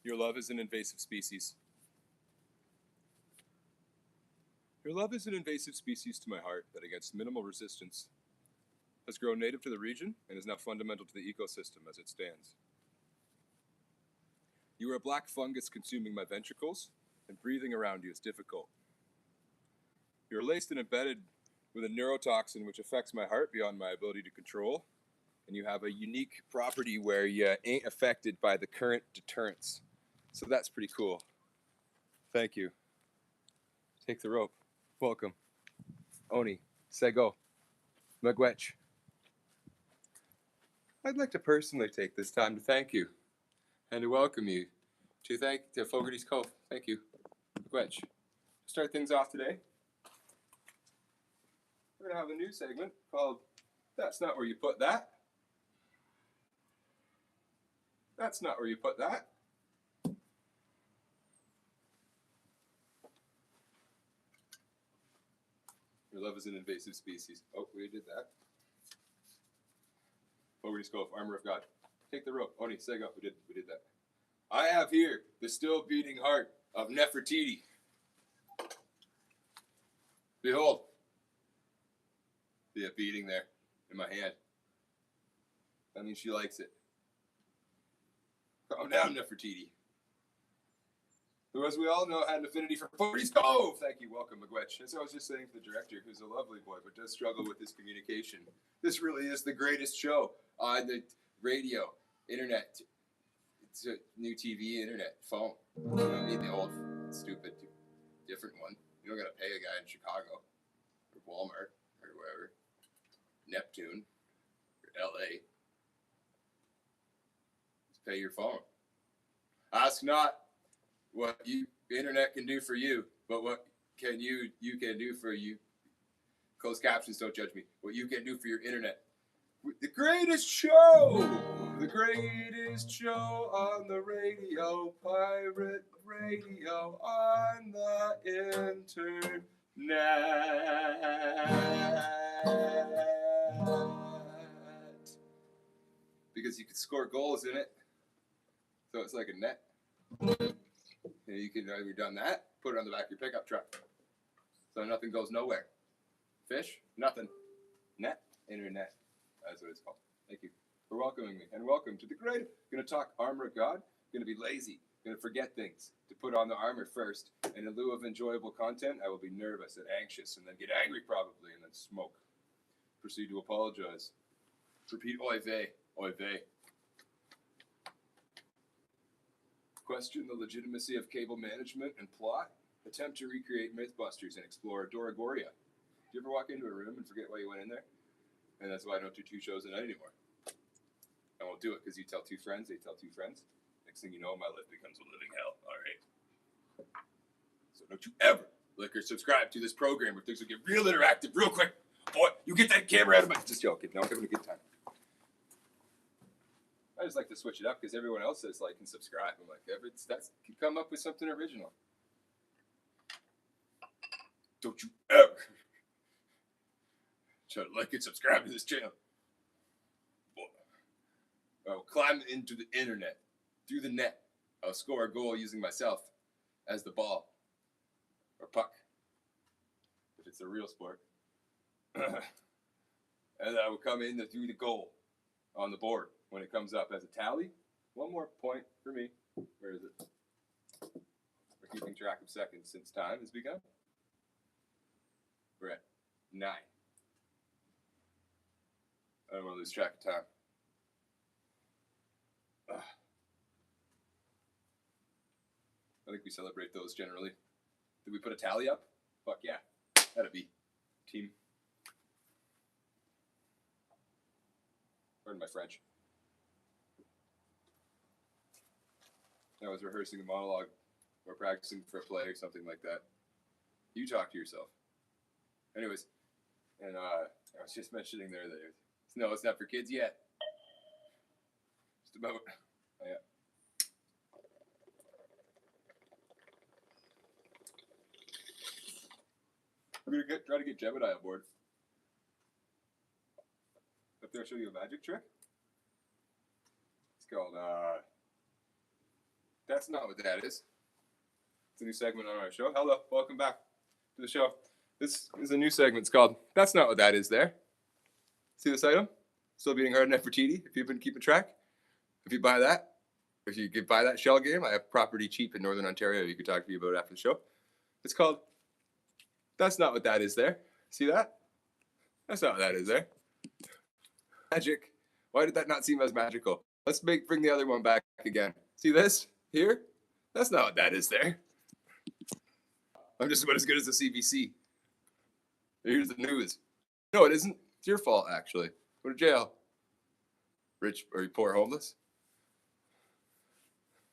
Your love is an invasive species. Your love is an invasive species to my heart that, against minimal resistance, has grown native to the region and is now fundamental to the ecosystem as it stands. You are a black fungus consuming my ventricles, and breathing around you is difficult. You're laced and embedded with a neurotoxin which affects my heart beyond my ability to control, and you have a unique property where you ain't affected by the current deterrents. So that's pretty cool. Thank you. Take the rope. Welcome. Oni, Sego, Magwech. I'd like to personally take this time to thank you and to welcome you to Fogarty's Cove. Thank you. Magwech. To start things off today, we're going to have a new segment called That's Not Where You Put That. That's not where you put that. Your love is an invasive species. Oh, we did that. Fogarty's Cove, Armor of God. Take the rope. Oni, Sego, we did that. I have here the still beating heart of Nefertiti. Behold. See it beating there in my hand. That means she likes it. Calm down, Nefertiti. Who, as we all know, had an affinity for Fogarty's Cove. Thank you. Welcome, Magwech. As I was just saying to the director, who's a lovely boy, but does struggle with his communication, this really is the greatest show on the radio, internet. It's a new TV, internet, phone. You don't need the old, stupid, different one. You don't got to pay a guy in Chicago or Walmart or wherever. Neptune or LA. Just pay your phone. Ask not what the internet can do for you, but what can you can do for you. Closed captions, don't judge me. What you can do for your internet. The greatest show on the radio, pirate radio on the internet. Because you can score goals in it, so it's like a net. And you can, have you done that? Put it on the back of your pickup truck, so nothing goes nowhere. Fish, nothing. Net, internet. That's what it's called. Thank you for welcoming me, and welcome to the great. Going to talk Armor of God. Going to be lazy. Going to forget things. To put on the armor first, and in lieu of enjoyable content, I will be nervous and anxious, and then get angry probably, and then smoke. Proceed to apologize. Repeat oy vey, oy vey. Question the legitimacy of cable management and plot. Attempt to recreate Mythbusters and explore Doragoria. Do you ever walk into a room and forget why you went in there? And that's why I don't do 2 shows a night anymore. I won't do it because you tell 2 friends, they tell 2 friends. Next thing you know, my life becomes a living hell. All right. So don't you ever like or subscribe to this program where things will get real interactive real quick. Boy, you get that camera out of my... Just joking. No, I'm having a good time. I just like to switch it up because everyone else says like and subscribe. I'm like, that's come up with something original. Don't you ever try to like and subscribe to this channel. I will climb into the internet, through the net. I'll score a goal using myself as the ball or puck, if it's a real sport. And I will come in through the goal on the board. When it comes up as a tally, 1 more point for me. Where is it? We're keeping track of seconds since time has begun. We're at 9. I don't want to lose track of time. I think we celebrate those generally. Did we put a tally up? Fuck yeah. That'd be team. Pardon my French. I was rehearsing a monologue or practicing for a play or something like that. You talk to yourself. Anyways, and I was just mentioning there that no, it's not for kids yet. Just about. Oh, yeah. I'm gonna try to get Gemini on board. Up there, I'll show you a magic trick. It's called That's not what that is. It's a new segment on our show. Hello, welcome back to the show. This is a new segment. It's called That's Not What That Is There. See this item? Still beating hard enough for TD if you've been keeping track. If you buy that, if you could buy that shell game, I have property cheap in Northern Ontario you could talk to me about after the show. It's called That's Not What That Is There. See that? That's not what that is there. Magic. Why did that not seem as magical? Let's bring the other one back again. See this? Here? That's not what that is there. I'm just about as good as the CBC. Here's the news. No, it isn't. It's your fault, actually. Go to jail. Rich or you poor homeless?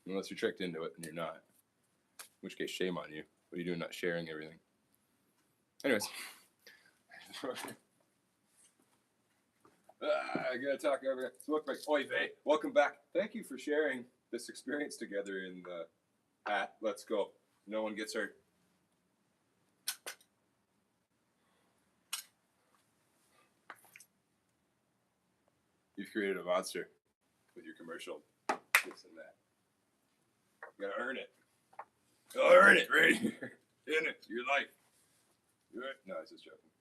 Unless you're tricked into it and you're not. In which case, shame on you. What are you doing not sharing everything? Anyways. I gotta talk over here. Oy vey. Welcome back. Thank you for sharing this experience together in the hat. Let's go. No one gets hurt. You've created a monster with your commercial. This and that. You gotta earn it. You'll earn it right here. In it. Your life. No, I was just joking.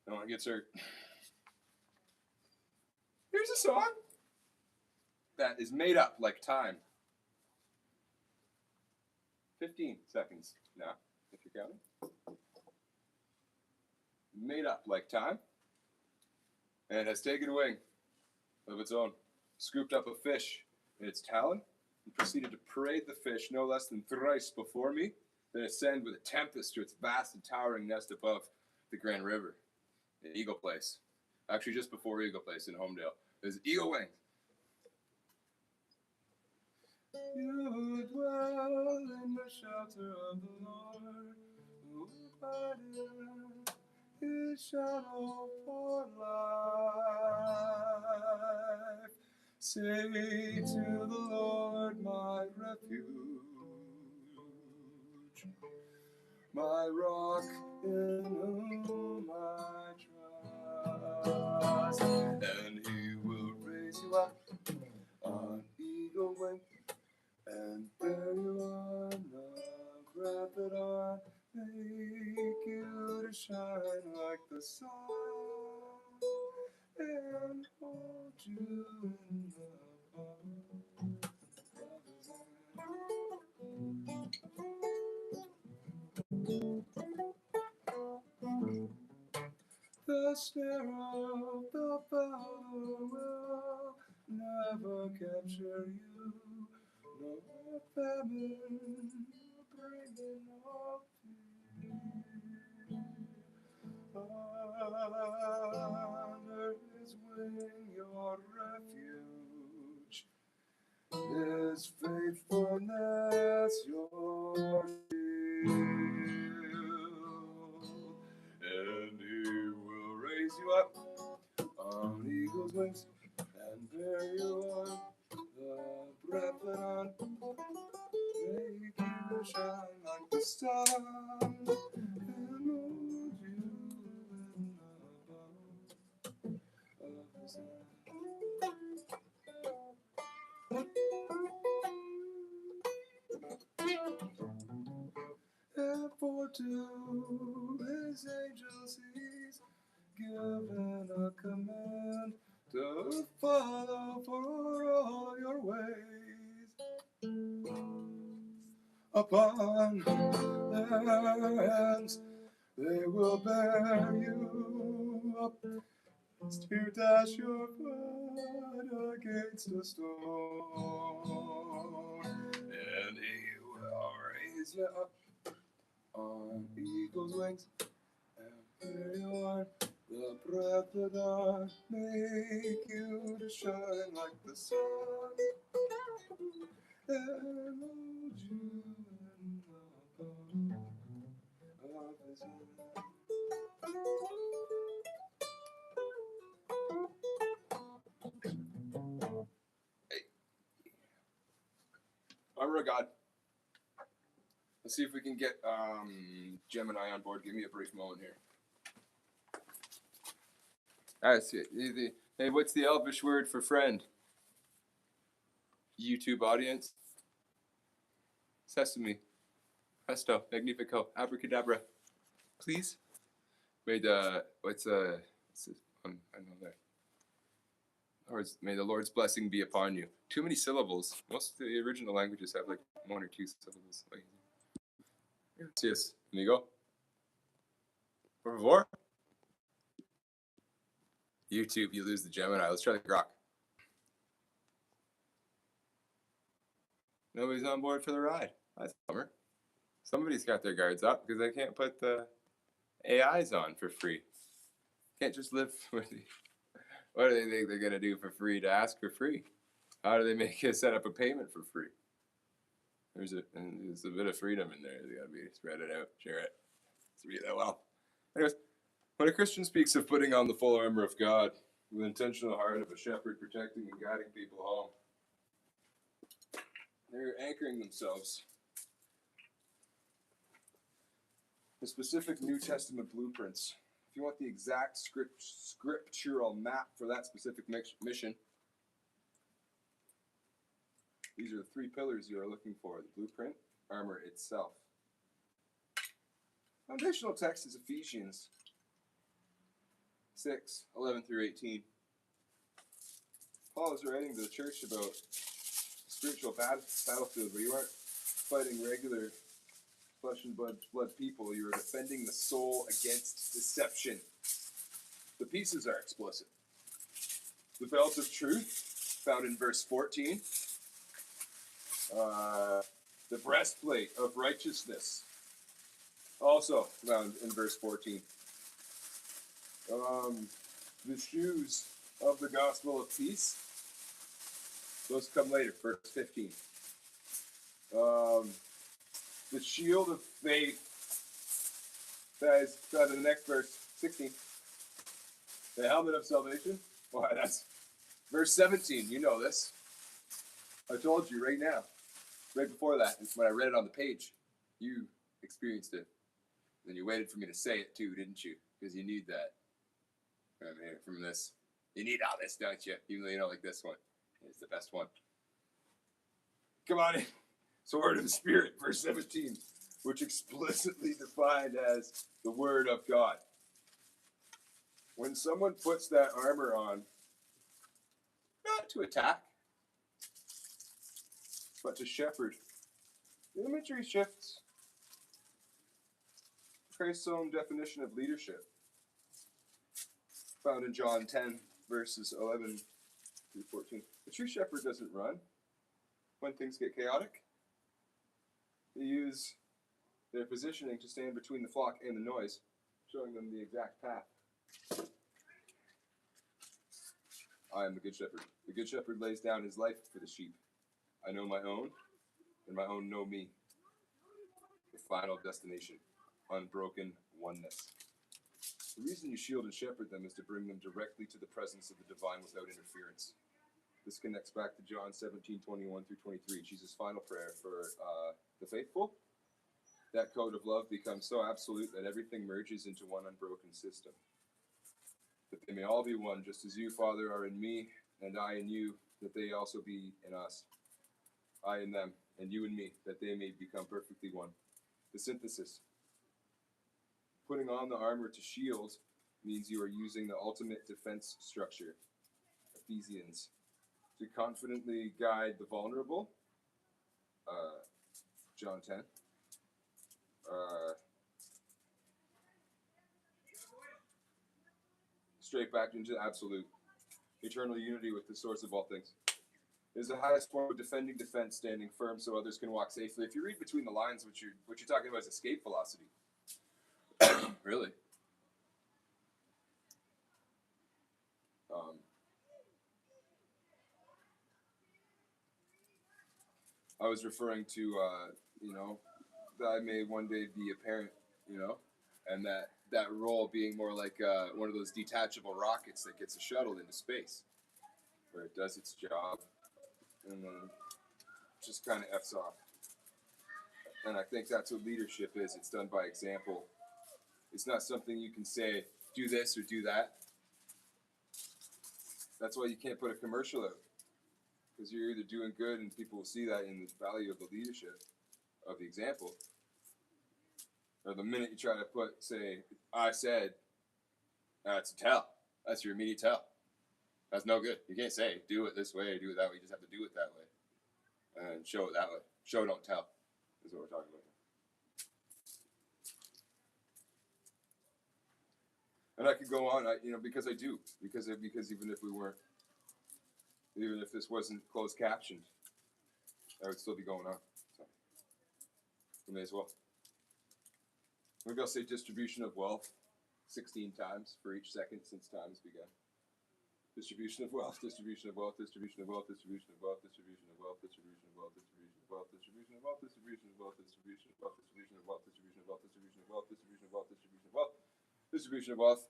No one gets hurt. Here's a song that is made up like time. 15 seconds now, if you're counting. Made up like time. And has taken wing of its own. Scooped up a fish in its talon and proceeded to parade the fish no less than thrice before me, then ascend with a tempest to its vast and towering nest above the Grand River in Eagle Place. Actually, just before Eagle Place in Homedale. There's Eagle Wing. You dwell in the shelter of the Lord, who abideth his shadow for life. Say to the Lord, my refuge, my rock in whom I trust, and he will raise you up on eagle wing and bear you on the rapid arm, make you to shine like the sun, and hold you in the palm of his hand. The snare of the fowler will never capture you, no famine bringing up under his wing your refuge, his faithfulness your shield, and he will raise you up on eagle's wings and bear you on the breath that on, make you shine like the sun, and hold you in the palm of his hand. And for to his angels he's given a command to follow for all your ways. Upon their hands they will bear you up to dash your foot against a stone, and he will raise you up on eagle's wings and bear you on the breath of dawn, make you to shine like the sun, and hold you in the palm of his hand. Armor of God. Let's see if we can get Gemini on board. Give me a brief moment here. I see it. Hey, what's the Elvish word for friend? YouTube audience. Sesame, presto, magnifico, abracadabra. Please. May the I know that. May the Lord's blessing be upon you. Too many syllables. Most of the original languages have like one or two syllables. Yes. Amigo. Por favor. YouTube, you lose the Gemini. Let's try the Grok. Nobody's on board for the ride. That's a bummer. Somebody's got their guards up because they can't put the AIs on for free. Can't just live with the... What do they think they're going to do for free to ask for free? How do they make you set up a payment for free? There's a bit of freedom in there. They got to be spread it out, share it. Read that well. Anyways, when a Christian speaks of putting on the full armor of God with the intentional heart of a shepherd protecting and guiding people home, they're anchoring themselves in specific New Testament blueprints. If you want the exact scriptural map for that specific mission, these are the three pillars you are looking for: the blueprint, armor itself. Foundational text is Ephesians 6:11-18. Paul is writing to the church about a spiritual battlefield where you aren't fighting regular flesh and blood people. You are defending the soul against deception. The pieces are explicit. The belt of truth, found in verse 14. The breastplate of righteousness, also found in verse 14. The shoes of the gospel of peace, those come later, verse 15. The shield of faith, that is found in the next verse, 16. The helmet of salvation, why, that's verse 17. You know this. I told you right now, right before that, when I read it on the page, you experienced it. Then you waited for me to say it too, didn't you? Because you need that. From this. You need all this, don't you? Even though you don't like this one. It's the best one. Come on in. Sword of the Spirit, verse 17, which explicitly defined as the Word of God. When someone puts that armor on, not to attack, but to shepherd, the imagery shifts. Christ's own definition of leadership, found in John 10, verses 11-14. The true shepherd doesn't run when things get chaotic. They use their positioning to stand between the flock and the noise, showing them the exact path. I am the good shepherd. The good shepherd lays down his life for the sheep. I know my own, and my own know me. The final destination, unbroken oneness. The reason you shield and shepherd them is to bring them directly to the presence of the divine without interference. This connects back to John 17:21-23, Jesus' final prayer for the faithful. That code of love becomes so absolute that everything merges into one unbroken system. That they may all be one, just as you, Father, are in me, and I in you, that they also be in us. I in them, and you in me, that they may become perfectly one. The synthesis. Putting on the armor to shield means you are using the ultimate defense structure, Ephesians, to confidently guide the vulnerable, John 10. Straight back into absolute, eternal unity with the source of all things. It is the highest form of defending defense, standing firm so others can walk safely. If you read between the lines, what you're talking about is escape velocity. Really? I was referring to, that I may one day be a parent, and that role being more like one of those detachable rockets that gets a shuttle into space, where it does its job and then just kind of F's off. And I think that's what leadership is. It's done by example. It's not something you can say, do this or do that. That's why you can't put a commercial out. Because you're either doing good and people will see that in the value of the leadership, of the example, or the minute you try to put, say, I said, that's a tell. That's your immediate tell. That's no good. You can't say, do it this way or do it that way. You just have to do it that way and show it that way. Show, don't tell is what we're talking about. And I could go on, because I do. Because even if we weren't, even if this wasn't closed captioned, I would still be going on. So we may as well. Maybe I'll say distribution of wealth 16 times for each second since times began. Distribution of wealth, distribution of wealth, distribution of wealth, distribution of wealth, distribution of wealth, distribution of wealth, distribution of wealth, distribution of wealth, distribution of wealth, distribution of wealth, distribution of wealth, distribution of wealth, distribution of wealth, distribution of wealth, distribution of wealth, distribution of wealth,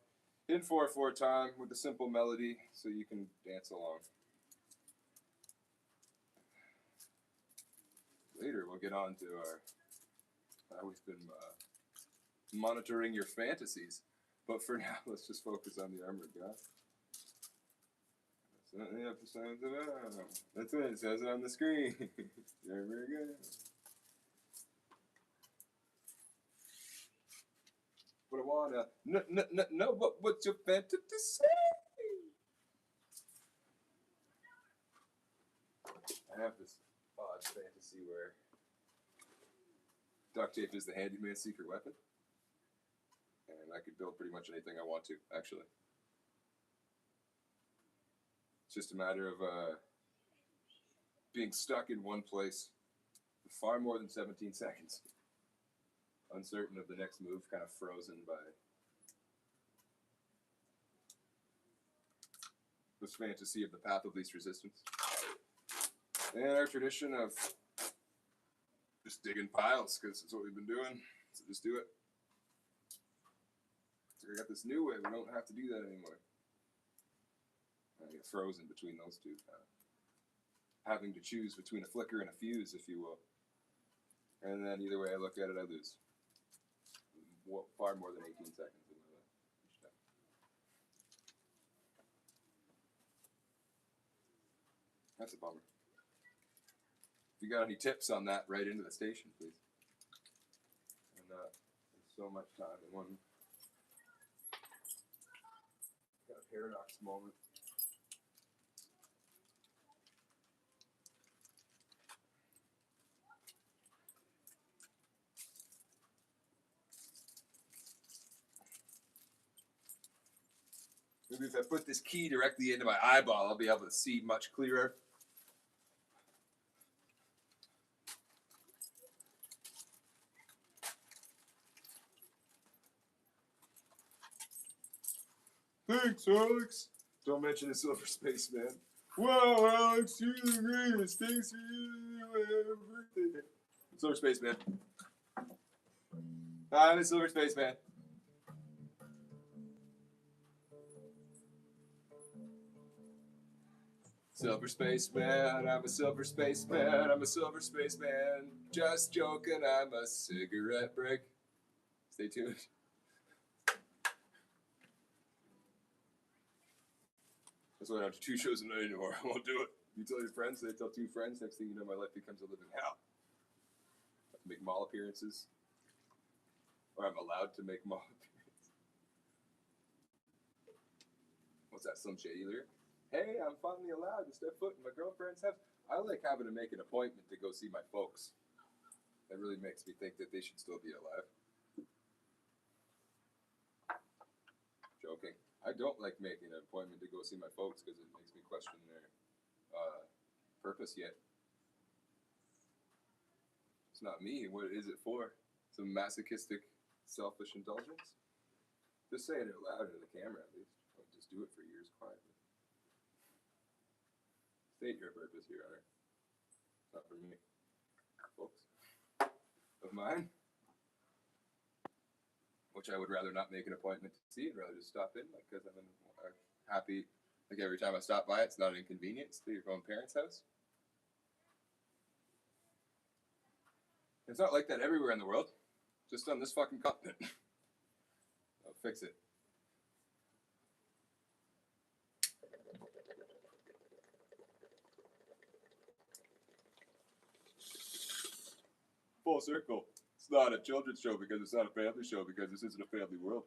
in 4/4 time with a simple melody so you can dance along. Later we'll get on to how we've been monitoring your fantasies, but for now let's just focus on the armored God. That's it says it on the screen. There we go. But I wanna know what's your fantasy say? I have this odd fantasy where duct tape is the handyman's secret weapon, and I could build pretty much anything I want to, actually. It's just a matter of being stuck in one place for far more than 17 seconds. Uncertain of the next move, kind of frozen by this fantasy of the path of least resistance. And our tradition of just digging piles, because it's what we've been doing, so just do it. So we got this new way, we don't have to do that anymore. I get frozen between those two, having to choose between a flicker and a fuse, if you will. And then either way I look at it, I lose. Far more than 18 seconds in my life each time. That's a bummer. If you got any tips on that, write into the station, please. And there's so much time in one. Got a paradox moment. Maybe if I put this key directly into my eyeball, I'll be able to see much clearer. Thanks, Alex. Don't mention the Silver Spaceman. Wow, Alex, you're the greatest. Thanks for everything. Silver Spaceman. I'm a Silver Spaceman. Silver Spaceman, I'm a Silver Spaceman, I'm a Silver Spaceman. Just joking, I'm a cigarette break. Stay tuned. That's why I don't do 2 shows a night anymore. I won't do it. You tell your friends, they tell 2 friends. Next thing you know, my life becomes a living hell. I have to make mall appearances. Or I'm allowed to make mall appearances. What's that, some shady lyric? Hey, I'm finally allowed to step foot in my girlfriend's house. I like having to make an appointment to go see my folks. That really makes me think that they should still be alive. Joking. I don't like making an appointment to go see my folks because it makes me question their purpose yet. It's not me. What is it for? Some masochistic, selfish indulgence? Just say it out loud into the camera at least. Don't just do it for years quietly. State your purpose here, Hunter. It's not for me. Folks of mine. Which I would rather not make an appointment to see. I'd rather just stop in, because I'm happy. Like every time I stop by, it's not an inconvenience to your own parents' house. It's not like that everywhere in the world. Just on this fucking continent. I'll fix it. full circle. It's not a children's show because it's not a family show because this isn't a family world.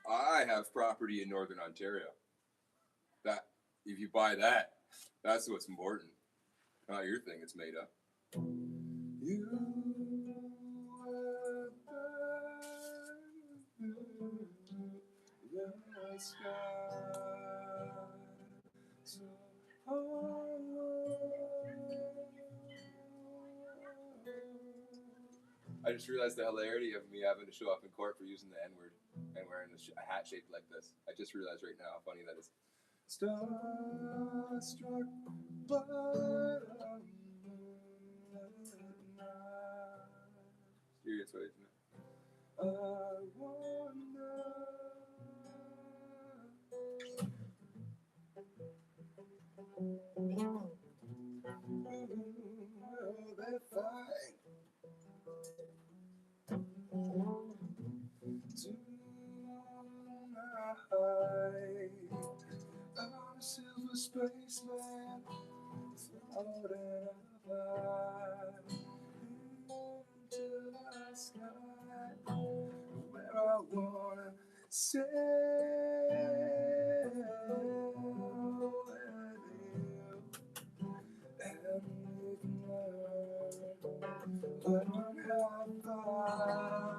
I have property in Northern Ontario. That if you buy that, that's what's important. Not your thing it's made of. You the sky so I just realized the hilarity of me having to show up in court for using the N-word and wearing a hat shaped like this. I just realized right now how funny that is. Starstruck by the night. Serious way, isn't it? I wonder. Will they find tonight? I'm a silver spaceman floating up into the sky, where I wanna sail with you, and we can learn how to fly.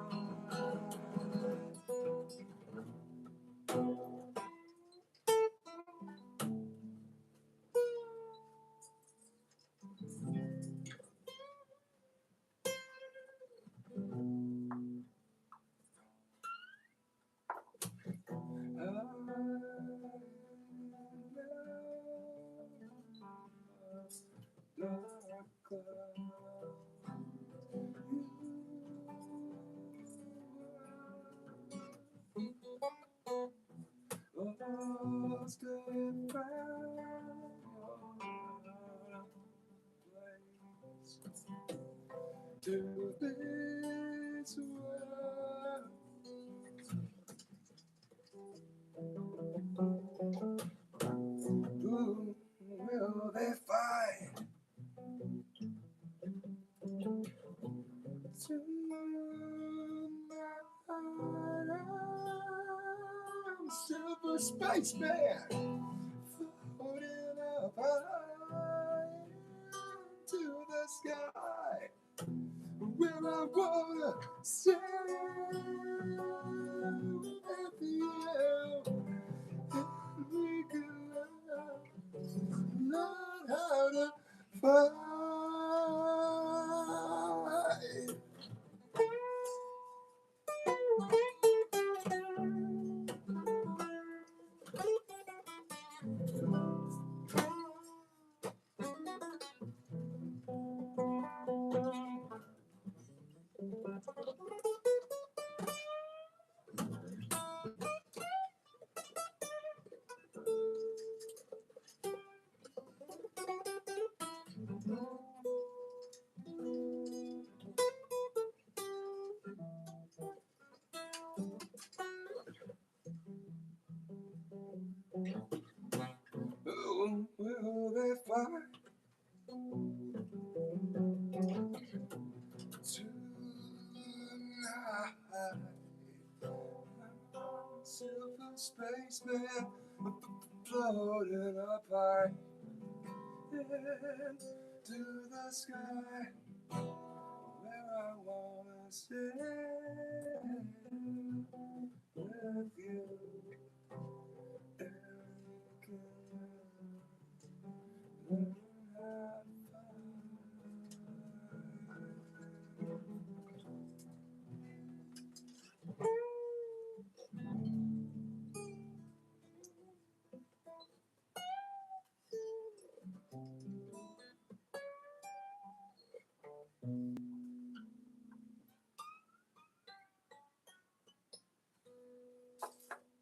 To this world. Who will they find tonight? I'm Silver Spaceman, floating up high to the sky, where I wanna sail with you, and we can learn how to fly. Who will they find tonight? Silver Spaceman, floating up high into the sky, where I wanna sail with you. And we can learn how to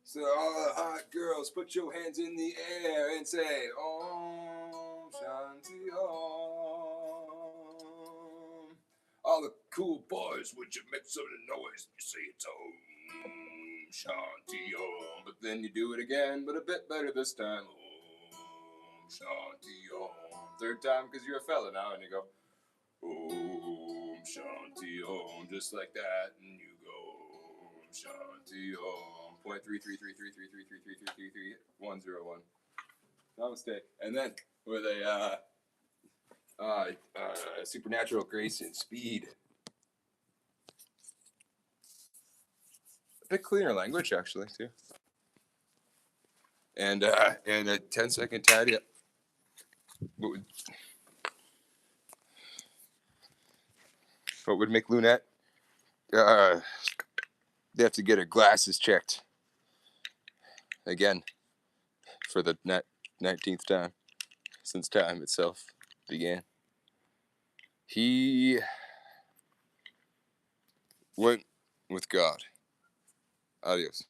So all the hot girls, put your hands in the air and say Om Shanti Om. All the cool boys, would you make some noise? You say it's Om Shanti Om. But then you do it again, but a bit better this time. Om Shanti Om. Third time because you're a fella now, and you go Om Shanti Om, just like that, and you go Om Shanti Om. 0.333333333333101. No mistake. And then with a supernatural grace and speed. A bit cleaner language, actually, too. And a 10-second tidy up. What would make Lunette? They have to get her glasses checked again for the 19th time since time itself began. He went with God. Adios.